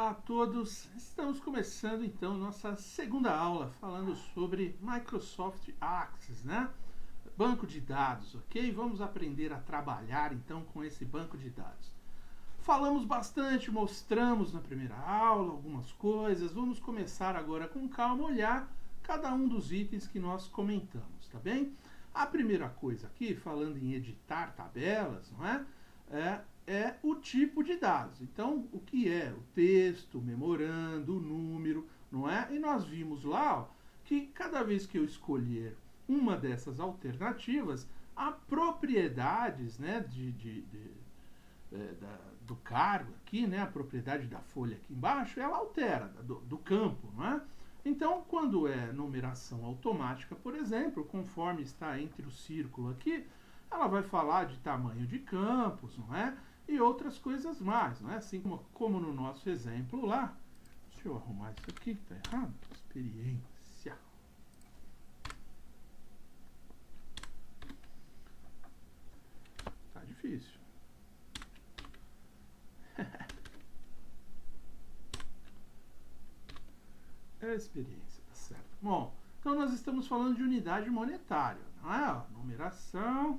Olá a todos, estamos começando então nossa segunda aula falando sobre Microsoft Access, né? Banco de dados, ok? Vamos aprender a trabalhar então com esse banco de dados. Falamos bastante, mostramos na primeira aula algumas coisas, vamos começar agora com calma olhar cada um dos itens que nós comentamos, tá bem? A primeira coisa aqui, falando em editar tabelas, não é? É o tipo de dados. Então, o que é o texto, o memorando, o número, não é? E nós vimos lá ó, que cada vez que eu escolher uma dessas alternativas, há propriedades, né, do cargo aqui, né, a propriedade da folha aqui embaixo, ela altera do campo, não é? Então, quando é numeração automática, por exemplo, conforme está entre o círculo aqui, ela vai falar de tamanho de campos, não é? E outras coisas mais, não é? Assim como no nosso exemplo lá. Deixa eu arrumar isso aqui que está errado. Experiência. Tá difícil. É experiência, tá certo. Bom, então nós estamos falando de unidade monetária, não é? Ó, numeração,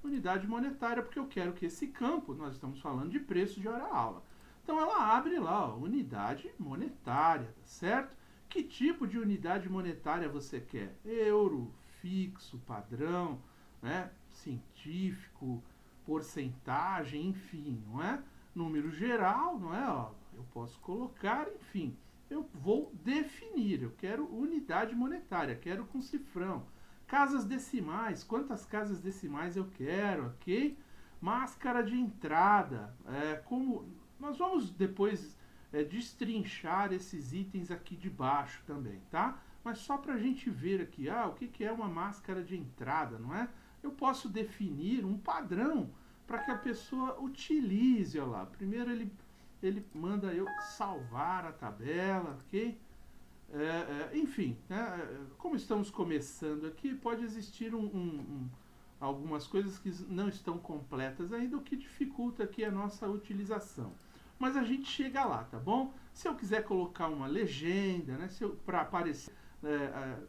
unidade monetária, porque eu quero que esse campo, nós estamos falando de preço de hora-aula. Então ela abre lá, ó, unidade monetária, tá certo? Que tipo de unidade monetária você quer? Euro, fixo, padrão, né? Científico, porcentagem, enfim, não é? Número geral, não é? Ó, eu posso colocar, enfim. Eu vou definir, eu quero unidade monetária, quero com cifrão. Casas decimais, quantas casas decimais eu quero, ok? Máscara de entrada, como nós vamos depois destrinchar esses itens aqui de baixo também, tá? Mas só para a gente ver aqui, o que é uma máscara de entrada, não é? Eu posso definir um padrão para que a pessoa utilize, olha lá. Primeiro ele manda eu salvar a tabela, ok? Enfim, né, como estamos começando aqui, pode existir algumas coisas que não estão completas ainda, o que dificulta aqui a nossa utilização. Mas a gente chega lá, tá bom? Se eu quiser colocar uma legenda, né, para aparecer,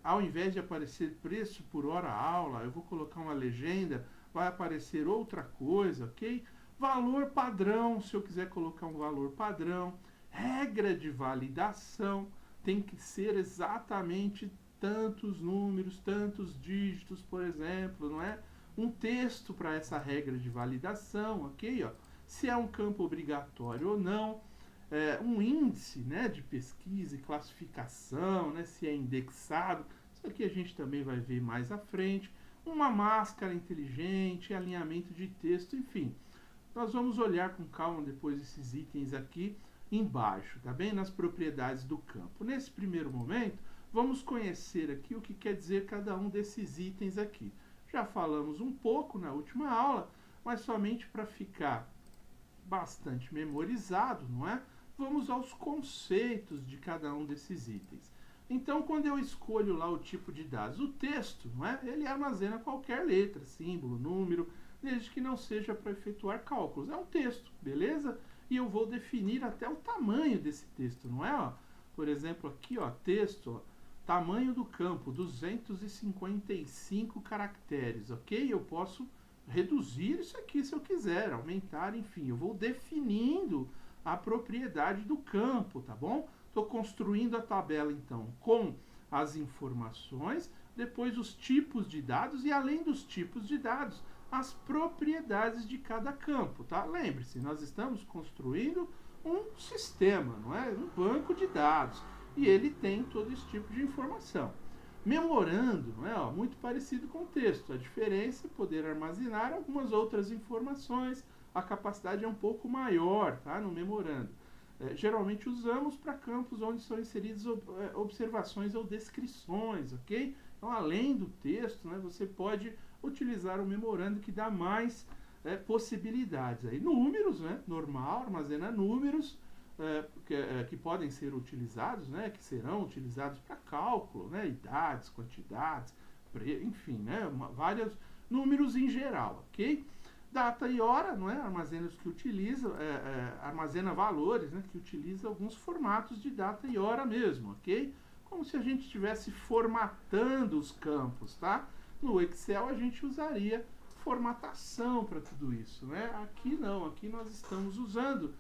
ao invés de aparecer preço por hora aula, eu vou colocar uma legenda, vai aparecer outra coisa, ok? Valor padrão, se eu quiser colocar um valor padrão, regra de validação, tem que ser exatamente tantos números, tantos dígitos, por exemplo, não é? Um texto para essa regra de validação, ok? Ó, se é um campo obrigatório ou não, um índice, né, de pesquisa e classificação, né, se é indexado, isso aqui a gente também vai ver mais à frente, uma máscara inteligente, alinhamento de texto, enfim. Nós vamos olhar com calma depois esses itens aqui embaixo, tá bem? Nas propriedades do campo. Nesse primeiro momento, vamos conhecer aqui o que quer dizer cada um desses itens aqui. Já falamos um pouco na última aula, mas somente para ficar bastante memorizado, não é? Vamos aos conceitos de cada um desses itens. Então, quando eu escolho lá o tipo de dados, o texto, não é? Ele armazena qualquer letra, símbolo, número, desde que não seja para efetuar cálculos. É um texto, beleza? E eu vou definir até o tamanho desse texto, não é? Ó, por exemplo, aqui, ó, texto, ó, tamanho do campo, 255 caracteres, ok? Eu posso reduzir isso aqui se eu quiser, aumentar, enfim. Eu vou definindo a propriedade do campo, tá bom? Estou construindo a tabela, então, com as informações, depois os tipos de dados e, além dos tipos de dados, as propriedades de cada campo, tá? Lembre-se, nós estamos construindo um sistema, não é? Um banco de dados. E ele tem todo esse tipo de informação. Memorando, não é? Ó, muito parecido com o texto. A diferença é poder armazenar algumas outras informações. A capacidade é um pouco maior, tá? No memorando. Geralmente usamos para campos onde são inseridas observações ou descrições, ok? Então, além do texto, né, você pode utilizar o memorando que dá mais possibilidades. Aí, números, né, normal, armazena números que podem ser utilizados, né, que serão utilizados para cálculo, né, idades, quantidades, enfim, né, vários números em geral, ok? Data e hora, não é? Armazena os que utiliza, armazena valores, né? Que utiliza alguns formatos de data e hora mesmo, ok? Como se a gente estivesse formatando os campos, tá? No Excel a gente usaria formatação para tudo isso, né? Aqui não, aqui nós estamos usando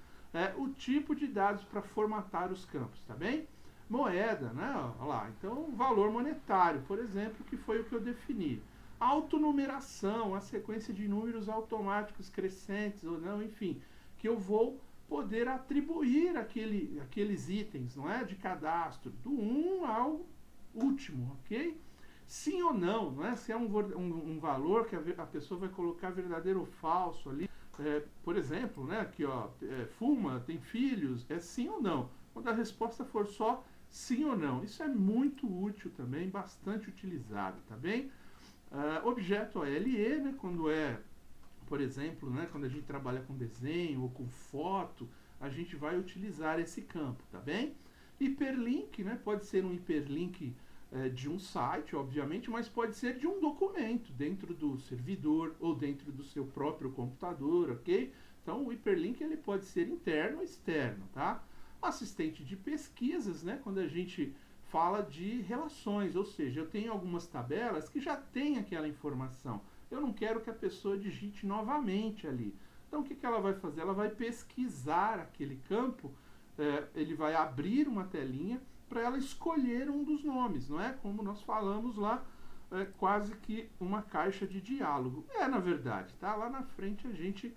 o tipo de dados para formatar os campos, tá bem? Moeda, né? Olha lá, então valor monetário, por exemplo, que foi o que eu defini. Autonumeração, a sequência de números automáticos crescentes ou não, enfim, que eu vou poder atribuir aqueles itens, não é? De cadastro, do 1 ao último, ok? Sim ou não, não é? Se é um valor que a pessoa vai colocar verdadeiro ou falso ali, por exemplo, né? Aqui, ó, fuma, tem filhos, é sim ou não? Quando a resposta for só sim ou não, isso é muito útil também, bastante utilizado, tá bem? Objeto ALE, né, quando por exemplo, né, quando a gente trabalha com desenho ou com foto, a gente vai utilizar esse campo, tá bem? Hiperlink, né, pode ser um hiperlink de um site, obviamente, mas pode ser de um documento dentro do servidor ou dentro do seu próprio computador, ok? Então, o hiperlink ele pode ser interno ou externo, tá? Assistente de pesquisas, né, quando a gente fala de relações, ou seja, eu tenho algumas tabelas que já tem aquela informação. Eu não quero que a pessoa digite novamente ali. Então, o que ela vai fazer? Ela vai pesquisar aquele campo, ele vai abrir uma telinha para ela escolher um dos nomes, não é? Como nós falamos lá, quase que uma caixa de diálogo. Na verdade, tá? Lá na frente a gente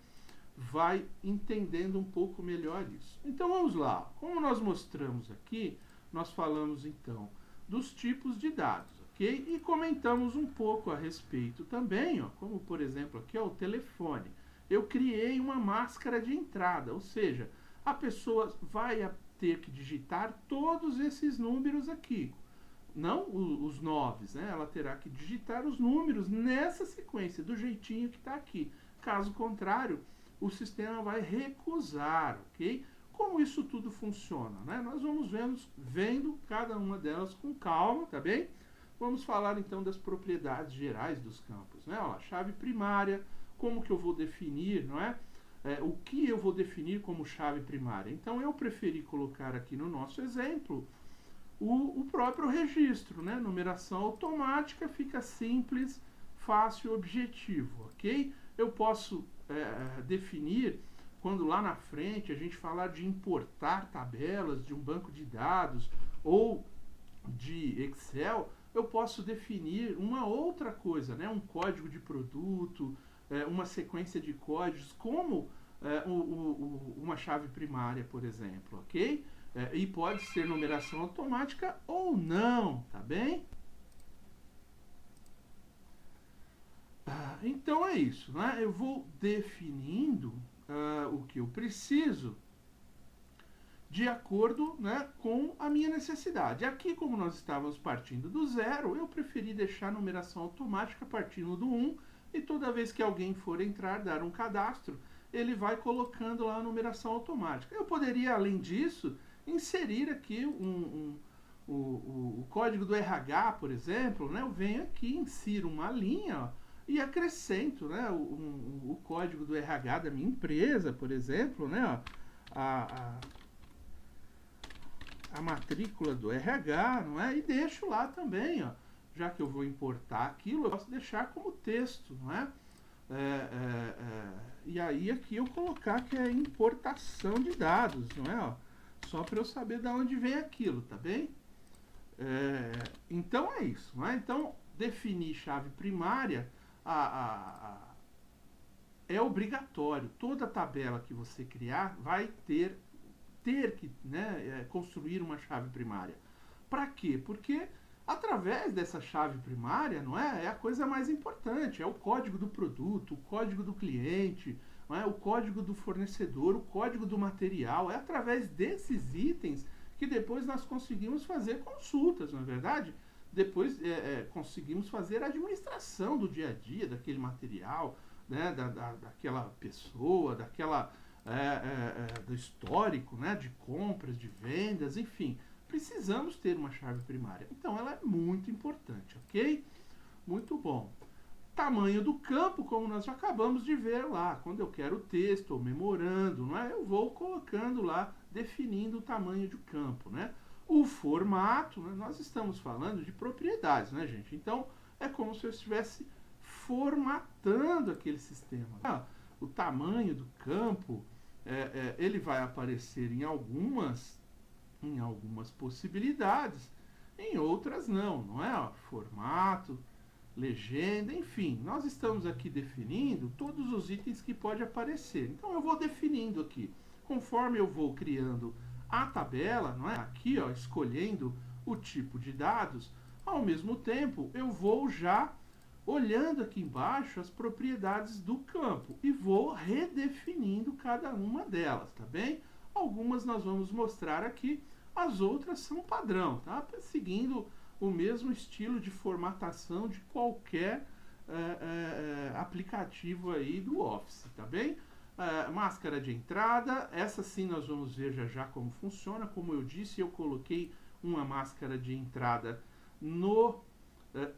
vai entendendo um pouco melhor isso. Então, vamos lá. Como nós mostramos aqui, nós falamos então dos tipos de dados, ok? E comentamos um pouco a respeito também, ó, como por exemplo aqui, ó, o telefone. Eu criei uma máscara de entrada, ou seja, a pessoa vai ter que digitar todos esses números aqui, não os 9, né? Ela terá que digitar os números nessa sequência, do jeitinho que está aqui. Caso contrário, o sistema vai recusar, ok? Como isso tudo funciona, né? Nós vamos vendo cada uma delas com calma, tá bem? Vamos falar então das propriedades gerais dos campos, né? Ó, chave primária, como que eu vou definir, não é? O que eu vou definir como chave primária? Então eu preferi colocar aqui no nosso exemplo o próprio registro, né? Numeração automática, fica simples, fácil, objetivo, ok? Eu posso definir, quando lá na frente a gente falar de importar tabelas de um banco de dados ou de Excel, eu posso definir uma outra coisa, né? Um código de produto, uma sequência de códigos, como uma chave primária, por exemplo, ok? E pode ser numeração automática ou não, tá bem? Então é isso, né? Eu vou definindo o que eu preciso de acordo, né, com a minha necessidade. Aqui, como nós estávamos partindo do 0, eu preferi deixar a numeração automática partindo do 1, e toda vez que alguém for entrar, dar um cadastro, ele vai colocando lá a numeração automática. Eu poderia, além disso, inserir aqui o código do RH, por exemplo, né? Eu venho aqui, insiro uma linha, ó, e acrescento, né, o código do RH da minha empresa, por exemplo, né, ó, a matrícula do RH, não é? E deixo lá também, ó, já que eu vou importar aquilo, eu posso deixar como texto, não é? E aí aqui eu colocar que é importação de dados, não é? Ó, só para eu saber de onde vem aquilo, tá bem? Então é isso, não é? Então, definir chave primária é obrigatório. Toda tabela que você criar vai ter que, né, construir uma chave primária. Para quê? Porque através dessa chave primária, não é a coisa mais importante, é o código do produto, o código do cliente, não é? O código do fornecedor, o código do material. É através desses itens que depois nós conseguimos fazer consultas, não é verdade? Depois conseguimos fazer a administração do dia a dia daquele material, né, daquela pessoa, do histórico, né, de compras, de vendas, enfim. Precisamos ter uma chave primária. Então, ela é muito importante, ok? Muito bom. tamanho do campo, como nós já acabamos de ver lá. Quando eu quero texto ou memorando, não é? Eu vou colocando lá, definindo o tamanho do campo, né? O formato, né? Nós estamos falando de propriedades, né, gente? Então, é como se eu estivesse formatando aquele sistema. O tamanho do campo, ele vai aparecer em algumas possibilidades, em outras não é? Formato, legenda, enfim, nós estamos aqui definindo todos os itens que pode aparecer. Então eu vou definindo aqui, conforme eu vou criando a tabela, não é? Aqui, ó, escolhendo o tipo de dados, ao mesmo tempo eu vou já olhando aqui embaixo as propriedades do campo e vou redefinindo cada uma delas, tá bem? Algumas nós vamos mostrar aqui, as outras são padrão, tá? Seguindo o mesmo estilo de formatação de qualquer aplicativo aí do Office, tá bem? Máscara de entrada, essa sim nós vamos ver já como funciona. Como eu disse, eu coloquei uma máscara de entrada no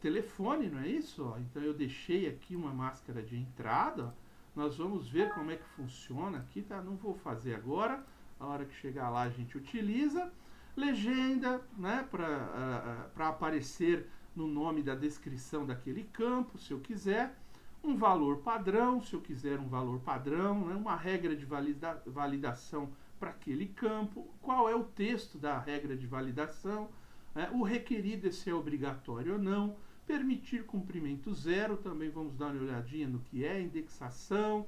telefone, não é isso? Ó, então eu deixei aqui uma máscara de entrada, ó. Nós vamos ver como é que funciona aqui, tá? Não vou fazer agora, a hora que chegar lá a gente utiliza. Legenda, né, para aparecer no nome da descrição daquele campo, se eu quiser. Um valor padrão, se eu quiser um valor padrão, né, uma regra de validação para aquele campo. Qual é o texto da regra de validação? O requerido, se é obrigatório ou não. Permitir cumprimento zero, também vamos dar uma olhadinha no que é indexação,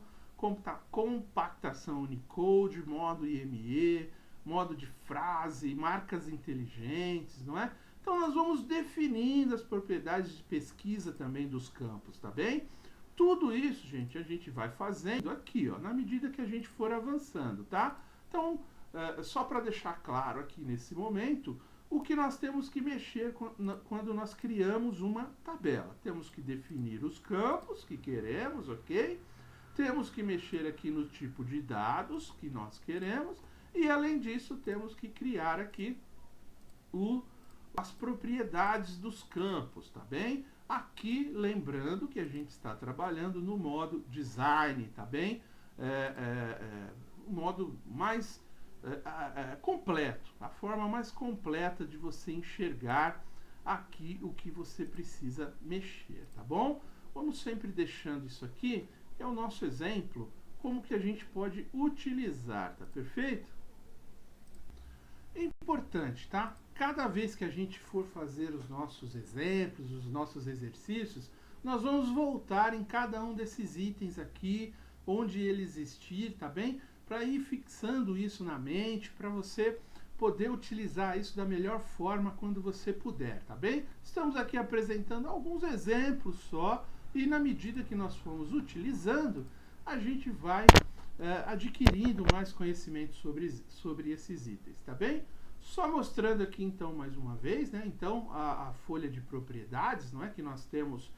compactação Unicode, modo IME, modo de frase, marcas inteligentes, não é? Então nós vamos definindo as propriedades de pesquisa também dos campos, tá bem? Tudo isso, gente, a gente vai fazendo aqui, ó, na medida que a gente for avançando, tá? Então, só para deixar claro aqui nesse momento, o que nós temos que mexer quando nós criamos uma tabela. Temos que definir os campos que queremos, ok? Temos que mexer aqui no tipo de dados que nós queremos. E, além disso, temos que criar aqui as propriedades dos campos, tá bem? Aqui, lembrando que a gente está trabalhando no modo design, tá bem? O modo mais completo, a forma mais completa de você enxergar aqui o que você precisa mexer, tá bom? Vamos sempre deixando isso aqui, que é o nosso exemplo, como que a gente pode utilizar, tá perfeito? É importante, tá? Cada vez que a gente for fazer os nossos exemplos, os nossos exercícios, nós vamos voltar em cada um desses itens aqui, onde ele existir, tá bem? Para ir fixando isso na mente, para você poder utilizar isso da melhor forma quando você puder, tá bem? Estamos aqui apresentando alguns exemplos só, e na medida que nós formos utilizando, a gente vai adquirindo mais conhecimento sobre esses itens, tá bem? Só mostrando aqui então mais uma vez, né? Então a folha de propriedades, não é, que nós temos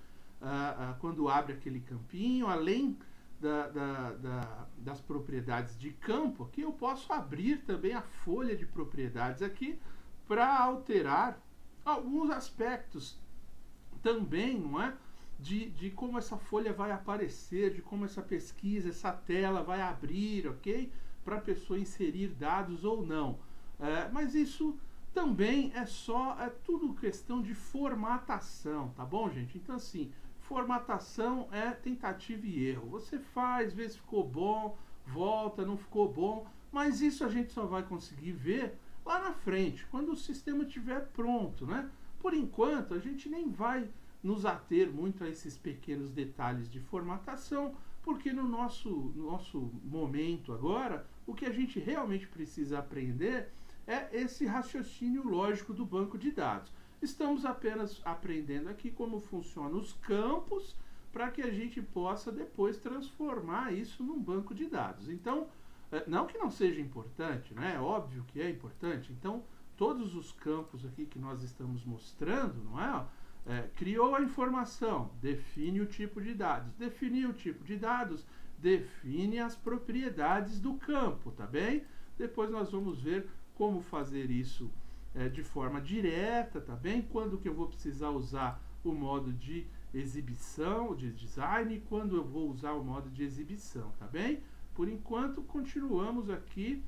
quando abre aquele campinho, além das propriedades de campo, aqui eu posso abrir também a folha de propriedades aqui para alterar alguns aspectos também, não é? De como essa folha vai aparecer, de como essa pesquisa, essa tela vai abrir, ok? Para a pessoa inserir dados ou não. Mas isso também é tudo questão de formatação, tá bom, gente? Então, assim, formatação é tentativa e erro. Você faz, vê se ficou bom, volta, não ficou bom, mas isso a gente só vai conseguir ver lá na frente, quando o sistema estiver pronto, né? Por enquanto, a gente nem vai nos ater muito a esses pequenos detalhes de formatação, porque no nosso momento agora, o que a gente realmente precisa aprender é esse raciocínio lógico do banco de dados. Estamos apenas aprendendo aqui como funcionam os campos, para que a gente possa depois transformar isso num banco de dados. Então, não que não seja importante, né? É óbvio que é importante. Então, todos os campos aqui que nós estamos mostrando, não é? Criou a informação, define o tipo de dados. Definiu o tipo de dados, define as propriedades do campo, tá bem? Depois nós vamos ver como fazer isso de forma direta, tá bem? Quando que eu vou precisar usar o modo de exibição, de design, e quando eu vou usar o modo de exibição, tá bem? Por enquanto, continuamos aqui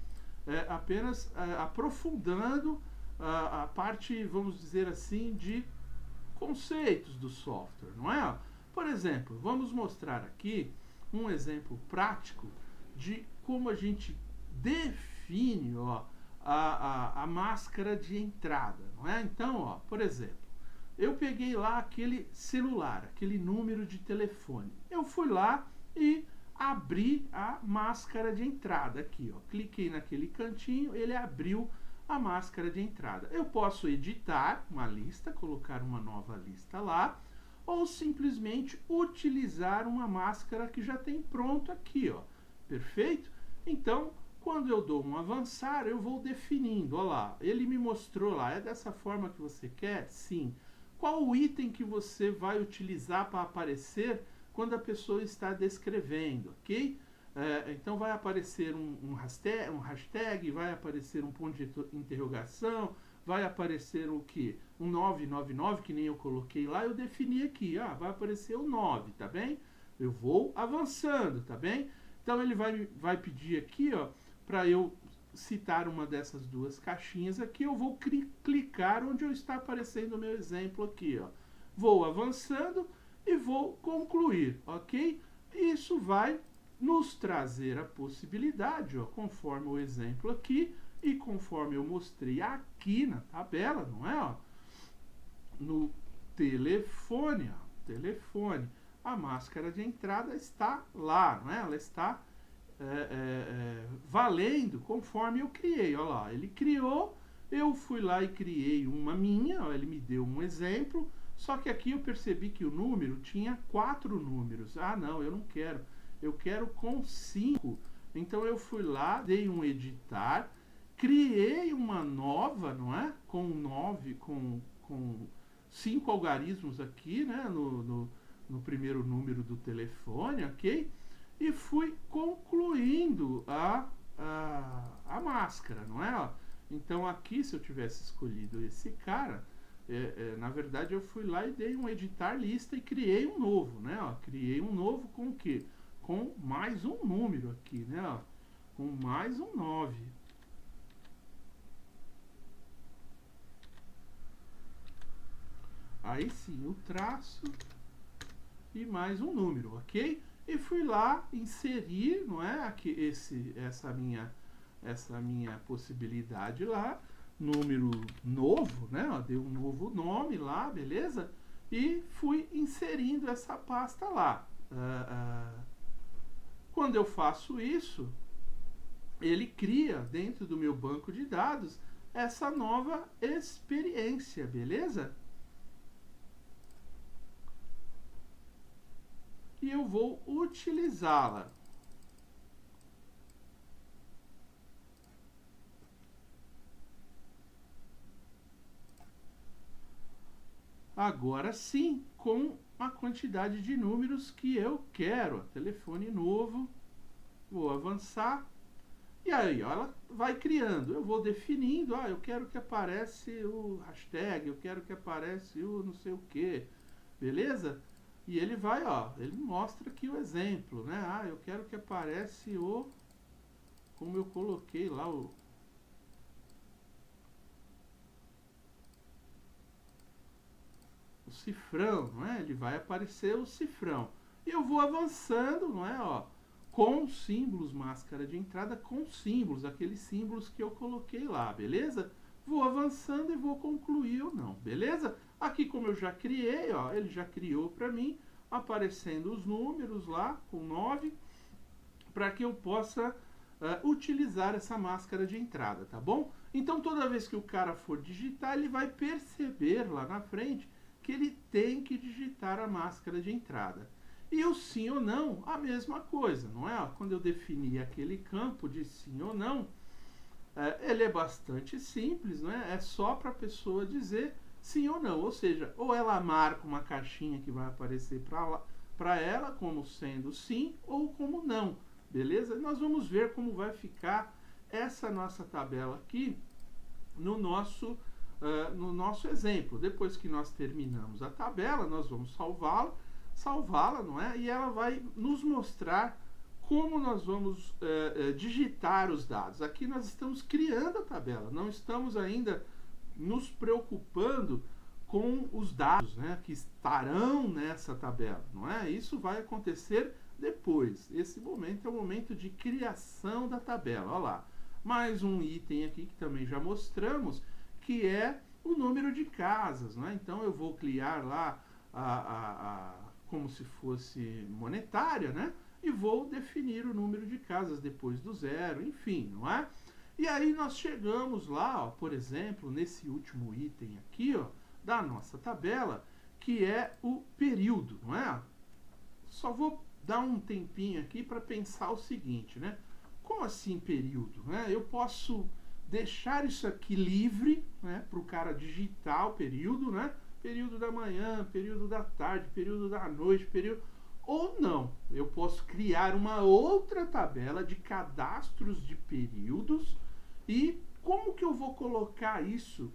apenas aprofundando a parte, vamos dizer assim, de conceitos do software, não é? Por exemplo, vamos mostrar aqui um exemplo prático de como a gente define, ó, a máscara de entrada, não é? Então, ó, por exemplo, eu peguei lá aquele celular, aquele número de telefone. Eu fui lá e abri a máscara de entrada aqui, ó. Cliquei naquele cantinho, ele abriu a máscara de entrada. Eu posso editar uma lista, colocar uma nova lista lá, ou simplesmente utilizar uma máscara que já tem pronto aqui, ó. Perfeito? Então, quando eu dou um avançar, eu vou definindo, ó lá, ele me mostrou lá, é dessa forma que você quer? Sim. Qual o item que você vai utilizar para aparecer quando a pessoa está descrevendo, ok? Então vai aparecer um hashtag, vai aparecer um ponto de interrogação, vai aparecer o que? Um 999, que nem eu coloquei lá, eu defini aqui, vai aparecer o 9, tá bem? Eu vou avançando, tá bem? Então ele vai pedir aqui, ó, para eu citar uma dessas duas caixinhas aqui, eu vou clicar onde está aparecendo o meu exemplo aqui, ó. Vou avançando e vou concluir, ok? Isso vai nos trazer a possibilidade, ó, conforme o exemplo aqui e conforme eu mostrei aqui na tabela, não é? Ó, no telefone, ó, telefone, a máscara de entrada está lá, não é? Ela está valendo conforme eu criei, ó lá, ele criou, eu fui lá e criei uma minha, ó, ele me deu um exemplo, só que aqui eu percebi que o número tinha 4 números. Ah, não, eu não quero. Eu quero com 5. Então eu fui lá, dei um editar, criei uma nova, não é? Com 9, com 5 algarismos aqui, né? No primeiro número do telefone, ok? E fui concluindo a máscara, não é? Ó, então aqui, se eu tivesse escolhido esse cara, na verdade eu fui lá e dei um editar lista e criei um novo, né? Ó, criei um novo com o quê? Com mais um número aqui, né? Ó, com mais um 9. Aí sim, o traço e mais um número, ok? E fui lá inserir, não é? Aqui essa minha possibilidade lá, número novo, né? Ó, dei um novo nome lá, beleza? E fui inserindo essa pasta lá. Quando eu faço isso, ele cria dentro do meu banco de dados essa nova experiência, beleza? E eu vou utilizá-la. Agora sim, com a quantidade de números que eu quero. Telefone novo, vou avançar. E aí, ó, ela vai criando. Eu vou definindo, eu quero que apareça o hashtag, eu quero que apareça o não sei o que, beleza? E ele vai, ó, ele mostra aqui o exemplo, né? Eu quero que apareça o, como eu coloquei lá, o cifrão, não é? Ele vai aparecer o cifrão. E eu vou avançando, não é? Ó, com símbolos, máscara de entrada com símbolos, aqueles símbolos que eu coloquei lá, beleza? Vou avançando e vou concluir ou não, beleza? Aqui, como eu já criei, ó, ele já criou para mim, aparecendo os números lá, com 9, para que eu possa utilizar essa máscara de entrada, tá bom? Então, toda vez que o cara for digitar, ele vai perceber lá na frente que ele tem que digitar a máscara de entrada. E o sim ou não, a mesma coisa, não é? Quando eu defini aquele campo de sim ou não, ele é bastante simples, não é? É só para a pessoa dizer sim ou não, ou seja, ou ela marca uma caixinha que vai aparecer para ela como sendo sim ou como não, beleza? Nós vamos ver como vai ficar essa nossa tabela aqui no nosso no nosso exemplo. Depois que nós terminamos a tabela, nós vamos salvá-la, não é? E ela vai nos mostrar como nós vamos digitar os dados. Aqui nós estamos criando a tabela, não estamos ainda nos preocupando com os dados, né, que estarão nessa tabela, não é? Isso vai acontecer depois. Esse momento é o momento de criação da tabela. Olha lá, mais um item aqui que também já mostramos, que é o número de casas, né? Então eu vou criar lá como se fosse monetária, né? E vou definir o número de casas depois do zero, enfim, não é? E aí nós chegamos lá, ó, por exemplo, nesse último item aqui, ó, da nossa tabela, que é o período, não é? Só vou dar um tempinho aqui para pensar o seguinte, né? Como assim período? Né? Eu posso deixar isso aqui livre, né, para o cara digitar o período, né? Período da manhã, período da tarde, período da noite, período... Ou não, eu posso criar uma outra tabela de cadastros de períodos e como que eu vou colocar isso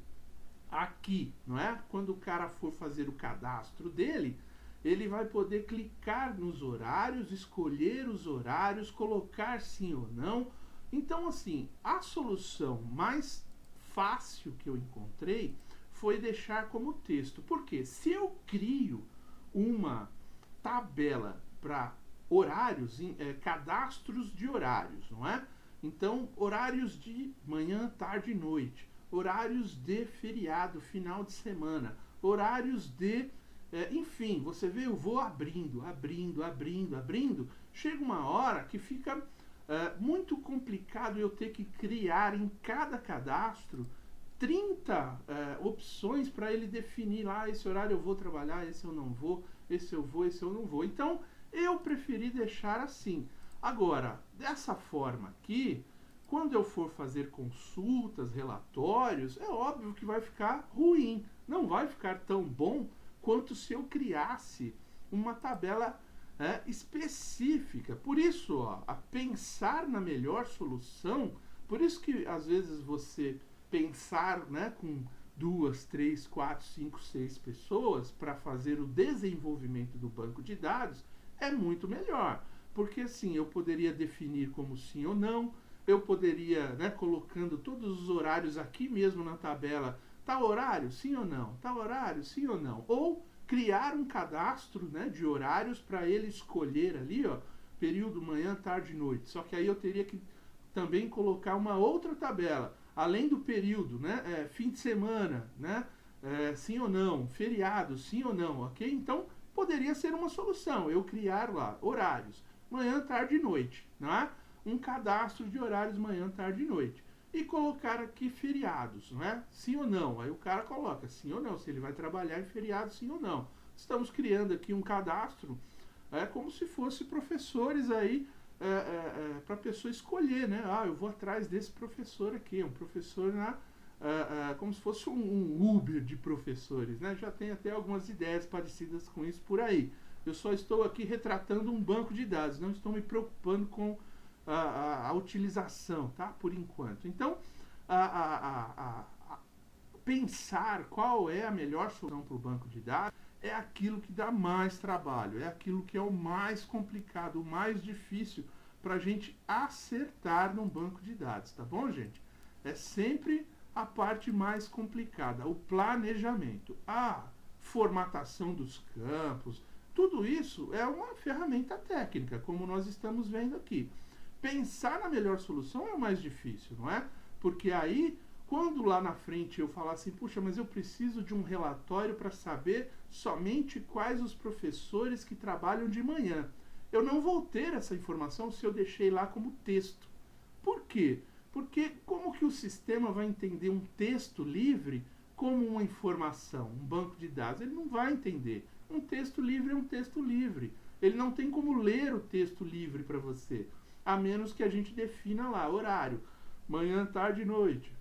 aqui, não é? Quando o cara for fazer o cadastro dele, ele vai poder clicar nos horários, escolher os horários, colocar sim ou não. Então, assim, a solução mais fácil que eu encontrei foi deixar como texto. Porque se eu crio uma tabela para horários, cadastros de horários, não é? Então, horários de manhã, tarde e noite, horários de feriado, final de semana, horários de... enfim, você vê, eu vou abrindo. Chega uma hora que fica muito complicado eu ter que criar em cada cadastro 30 opções para ele definir lá, esse horário eu vou trabalhar, esse eu não vou, esse eu vou, esse eu não vou. Então, eu preferi deixar assim. Agora, dessa forma aqui, quando eu for fazer consultas, relatórios, é óbvio que vai ficar ruim. Não vai ficar tão bom quanto se eu criasse uma tabela específica. Por isso, ó, a pensar na melhor solução, por isso que às vezes você pensar, né, com 2, 3, 4, 5, 6 pessoas para fazer o desenvolvimento do banco de dados é muito melhor. Porque assim, eu poderia definir como sim ou não, eu poderia, né, colocando todos os horários aqui mesmo na tabela, tal horário, sim ou não, tal horário, sim ou não. Ou criar um cadastro, né, de horários para ele escolher ali, ó, período manhã, tarde e noite. Só que aí eu teria que também colocar uma outra tabela, além do período, né, fim de semana, né, sim ou não, feriado, sim ou não, ok? Então, poderia ser uma solução, eu criar lá horários, manhã, tarde e noite, né? Um cadastro de horários manhã, tarde e noite. E colocar aqui feriados, não é? Sim ou não. Aí o cara coloca sim ou não, se ele vai trabalhar em feriado, sim ou não. Estamos criando aqui um cadastro, como se fosse professores aí, para a pessoa escolher, né? Ah, eu vou atrás desse professor aqui, um professor como se fosse um Uber de professores, né? Já tem até algumas ideias parecidas com isso por aí. Eu só estou aqui retratando um banco de dados, não estou me preocupando com a utilização, tá? Por enquanto. Então, pensar qual é a melhor solução para o banco de dados é aquilo que dá mais trabalho, é aquilo que é o mais complicado, o mais difícil para a gente acertar num banco de dados, tá bom, gente? É sempre a parte mais complicada, o planejamento, a formatação dos campos, tudo isso é uma ferramenta técnica, como nós estamos vendo aqui. Pensar na melhor solução é o mais difícil, não é? Porque aí, quando lá na frente eu falar assim, puxa, mas eu preciso de um relatório para saber somente quais os professores que trabalham de manhã. Eu não vou ter essa informação se eu deixei lá como texto. Por quê? Porque como que o sistema vai entender um texto livre como uma informação, um banco de dados? Ele não vai entender. Um texto livre é um texto livre. Ele não tem como ler o texto livre para você, a menos que a gente defina lá, horário, manhã, tarde e noite,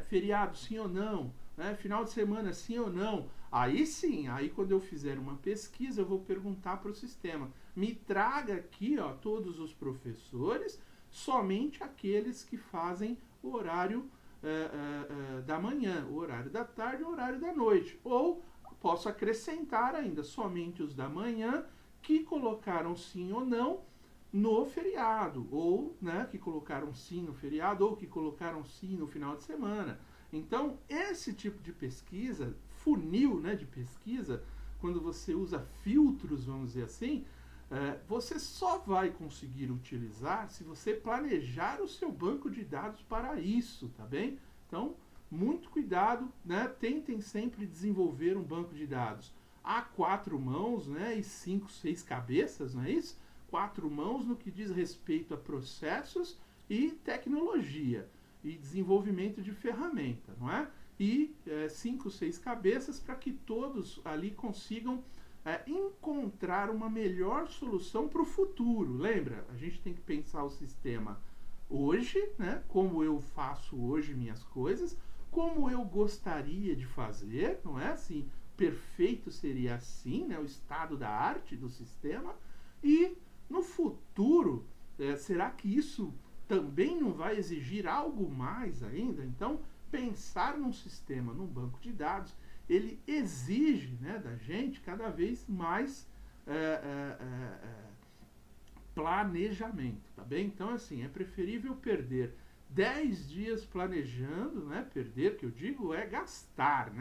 feriado, sim ou não, final de semana, sim ou não. Aí sim, aí quando eu fizer uma pesquisa, eu vou perguntar para o sistema, me traga aqui, ó, todos os professores, somente aqueles que fazem o horário da manhã, o horário da tarde e o horário da noite. Ou posso acrescentar ainda somente os da manhã que colocaram sim ou não no feriado, ou que colocaram sim no feriado, ou que colocaram sim no final de semana. Então, esse tipo de pesquisa, funil de pesquisa, quando você usa filtros, vamos dizer assim, você só vai conseguir utilizar se você planejar o seu banco de dados para isso, tá bem? Então, muito cuidado, tentem sempre desenvolver um banco de dados a 4 mãos, e 5, 6 cabeças, não é isso? 4 mãos no que diz respeito a processos e tecnologia e desenvolvimento de ferramenta, não é? E 5, 6 cabeças para que todos ali consigam encontrar uma melhor solução para o futuro. Lembra? A gente tem que pensar o sistema hoje, como eu faço hoje minhas coisas, como eu gostaria de fazer, não é? Assim, perfeito seria assim, o estado da arte do sistema, e no futuro, será que isso também não vai exigir algo mais ainda? Então, pensar num sistema, num banco de dados, ele exige da gente cada vez mais planejamento, tá bem? Então, assim, é preferível perder 10 dias planejando, perder, que eu digo, é gastar,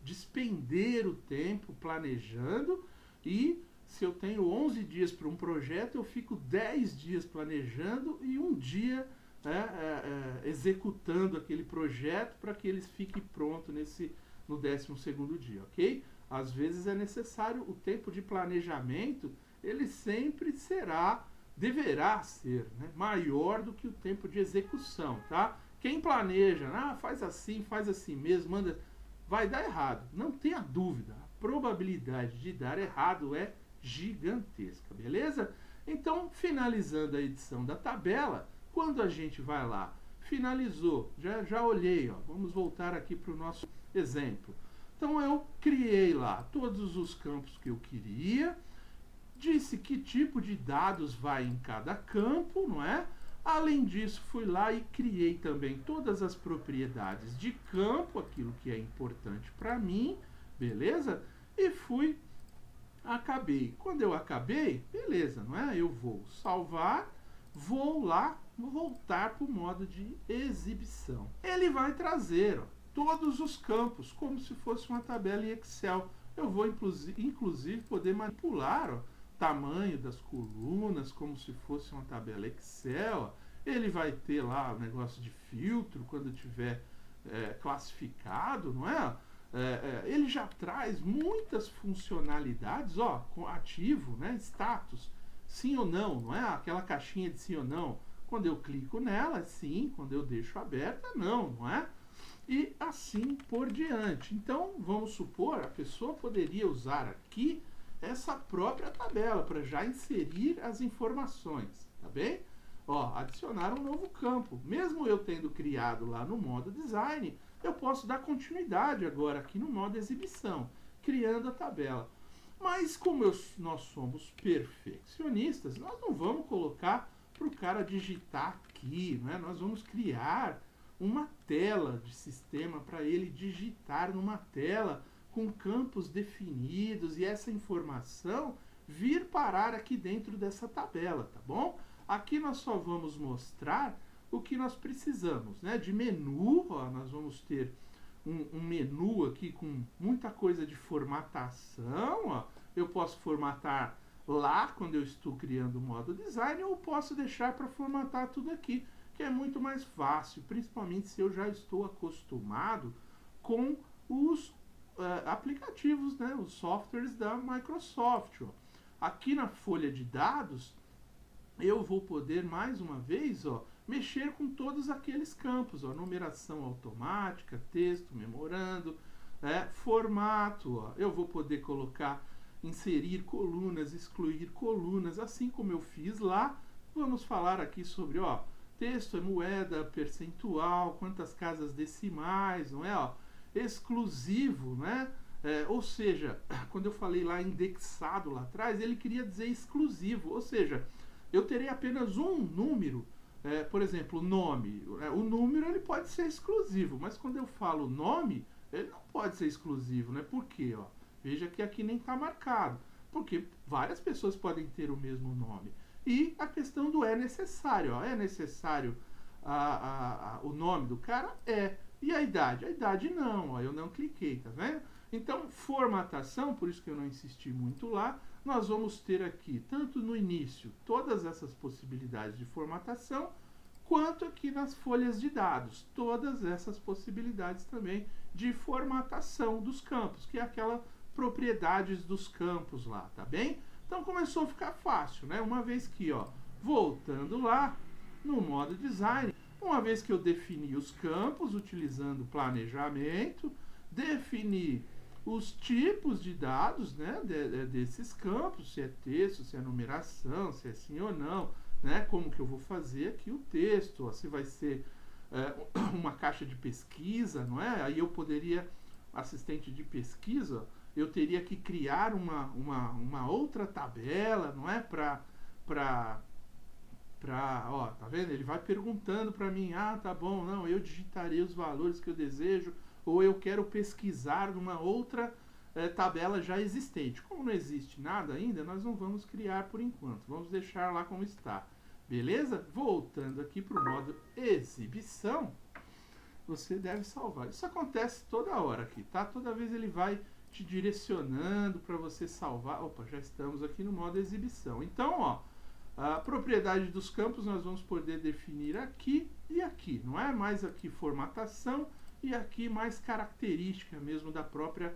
despender o tempo planejando, e se eu tenho 11 dias para um projeto, eu fico 10 dias planejando e um dia executando aquele projeto para que ele fique pronto no 12º dia, ok? Às vezes é necessário o tempo de planejamento, ele sempre deverá ser maior do que o tempo de execução, tá? Quem planeja, faz assim mesmo, vai dar errado, não tenha dúvida, a probabilidade de dar errado é gigantesca, beleza? Então, finalizando a edição da tabela, quando a gente vai lá, finalizou, já olhei, vamos voltar aqui para o nosso exemplo. Então, eu criei lá todos os campos que eu queria, disse que tipo de dados vai em cada campo, não é? Além disso, fui lá e criei também todas as propriedades de campo, aquilo que é importante para mim, beleza? E acabei. Quando eu acabei, beleza, não é? Eu vou salvar, vou lá, voltar para o modo de exibição. Ele vai trazer todos os campos, como se fosse uma tabela em Excel. Eu vou, inclusive, poder manipular tamanho das colunas, como se fosse uma tabela Excel. Ele vai ter lá o negócio de filtro, quando tiver classificado, não é? Ele já traz muitas funcionalidades, com ativo, status, sim ou não é? Aquela caixinha de sim ou não. Quando eu clico nela, sim, quando eu deixo aberta, não é? E assim por diante. Então, vamos supor, a pessoa poderia usar aqui essa própria tabela para já inserir as informações, tá bem? Adicionar um novo campo. Mesmo eu tendo criado lá no modo design, eu posso dar continuidade agora aqui no modo exibição, criando a tabela. Mas como nós somos perfeccionistas, nós não vamos colocar para o cara digitar aqui, nós vamos criar uma tela de sistema para ele digitar numa tela com campos definidos e essa informação vir parar aqui dentro dessa tabela, tá bom? Aqui nós só vamos mostrar o que nós precisamos, de menu, nós vamos ter um menu aqui com muita coisa de formatação, eu posso formatar lá quando eu estou criando o modo design, ou posso deixar para formatar tudo aqui, que é muito mais fácil, principalmente se eu já estou acostumado com os aplicativos, os softwares da Microsoft. Aqui na folha de dados, eu vou poder mais uma vez mexer com todos aqueles campos, numeração automática, texto, memorando, formato, eu vou poder colocar, inserir colunas, excluir colunas, assim como eu fiz lá. Vamos falar aqui sobre texto é moeda, percentual, quantas casas decimais, não é? Exclusivo, ou seja, quando eu falei lá indexado lá atrás, ele queria dizer exclusivo, ou seja, eu terei apenas um número por exemplo, o nome. O número ele pode ser exclusivo, mas quando eu falo nome, ele não pode ser exclusivo, né? Por quê? Ó? Veja que aqui nem está marcado. Porque várias pessoas podem ter o mesmo nome. E a questão do é necessário. Ó, é necessário o nome do cara? É. E a idade? A idade não. Ó, eu não cliquei, tá vendo? Então, formatação, por isso que eu não insisti muito lá, nós vamos ter aqui, tanto no início, todas essas possibilidades de formatação, quanto aqui nas folhas de dados, todas essas possibilidades também de formatação dos campos, que é aquela propriedades dos campos lá, tá bem? Então começou a ficar fácil, né? Uma vez que, ó, voltando lá no modo design, uma vez que eu defini os campos utilizando planejamento, defini os tipos de dados, né, desses campos, se é texto, se é numeração, se é sim ou não, né, como que eu vou fazer aqui o texto, ó, se vai ser uma caixa de pesquisa, não é? Aí eu poderia, assistente de pesquisa, eu teria que criar uma outra tabela, não é? Ó, tá vendo? Ele vai perguntando para mim, tá bom, não, eu digitarei os valores que eu desejo, ou eu quero pesquisar numa outra tabela já existente. Como não existe nada ainda, nós não vamos criar por enquanto. Vamos deixar lá como está. Beleza? Voltando aqui para o modo exibição, você deve salvar. Isso acontece toda hora aqui, tá? Toda vez ele vai te direcionando para você salvar. Opa, já estamos aqui no modo exibição. Então, ó, a propriedade dos campos nós vamos poder definir aqui e aqui. Não é mais aqui formatação, e aqui mais característica mesmo da própria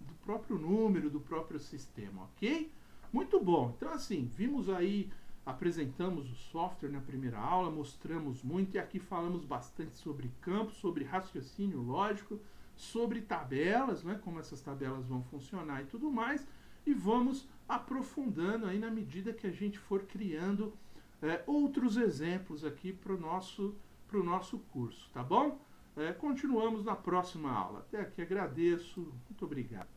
do próprio número, do próprio sistema, ok? Muito bom. Então assim, vimos aí, apresentamos o software na primeira aula, mostramos muito e aqui falamos bastante sobre campos, sobre raciocínio lógico, sobre tabelas, né, como essas tabelas vão funcionar e tudo mais, e vamos aprofundando aí na medida que a gente for criando outros exemplos aqui para o nosso curso, tá bom? Continuamos na próxima aula. Até aqui agradeço, muito obrigado.